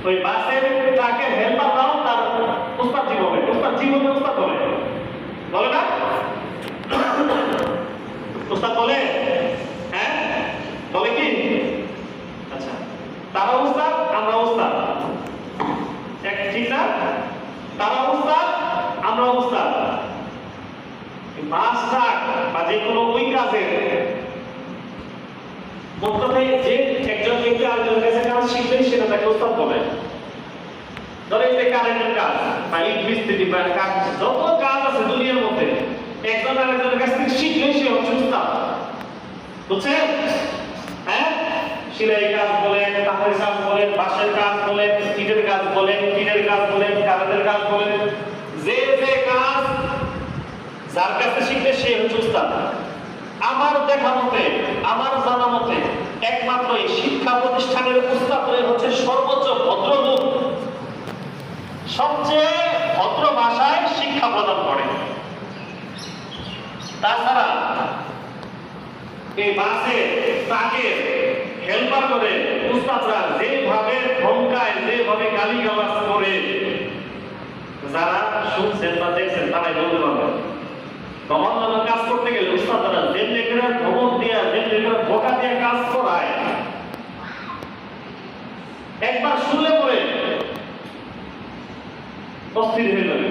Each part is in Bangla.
ওই বাসের ট্রাকের হেল্পার দাও তার উস্তাদ জীবনে উস্তাদ বলে বলে না উস্তাদ বলে, হ্যাঁ বলে কি? আচ্ছা, তারা উস্তাদ আমরা উস্তাদ, এক ঠিক না? তারা উস্তাদ আমরা উস্তাদ। বাস ট্রাক বা যে কোনো ওই কাজের মধ্যে যে একজন ব্যক্তি আরেকজনের কাছে কাজ শিখবে সেটা তাকে উস্তাদ বলে। ধরে এই যে কারেন্টের কাজ বা ইট মিস্ত্রি বা কাজ, যত কাজ আছে দুনিয়ার মধ্যে একজন আরেকজনের কাছ থেকে শিখলে সে হচ্ছে উস্তাদ। বুঝছেন? হ্যাঁ, সেলাই কাজ বলেন, কাঠের কাজ বলেন, বাঁশের কাজ বলেন, ইটের কাজ বলেন, টিনের কাজ বলেন, কারেন্টের কাজ বলেন, যে যে কাজ যার কাছে শিখলে সে হচ্ছে উস্তাদ। আমার দেখা মতে, আমার জানা মতে একমাত্র এই শিক্ষা প্রতিষ্ঠানের উস্তাদই হচ্ছে সর্বোচ্চ ভদ্রলোক, সবচেয়ে ভদ্র ভাষায় শিক্ষা প্রদান করে। তাছাড়া এই বাসে তাকে হেল্পার করে উস্তাদরা যেভাবে ধমকায়, যেভাবে গালিগালাজ করে, যারা শুনছেন বা দেখছেন তারাই বলতে পারবেন। অন্যান্য কাজ করতে গেলে উস্তাদরা যেমনি করে ধমক দিয়া, যেমনি করে ধোঁকা দিয়ে কাজ করায়, একবার শুনলে পরে অস্থির হয়ে যাবে।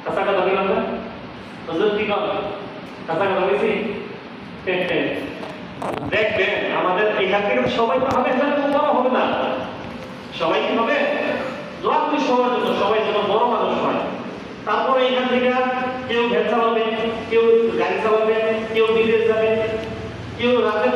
কাঁচা কথা বললাম না, হুজুর কি কথা, কাঁচা কথা বলছি। দেখবেন আমাদের এখান থেকে সবাই তো হবে, বড় হবে না, সবাই কি হবে দোয়াত্রী সবার জন্য, সবাই যেন বড় মানুষ হয়। তারপরে এখান থেকে কেউ ভ্যান চালাবে, কেউ গাড়ি চালাবে, কেউ বিদেশ যাবে, কেউ রাতে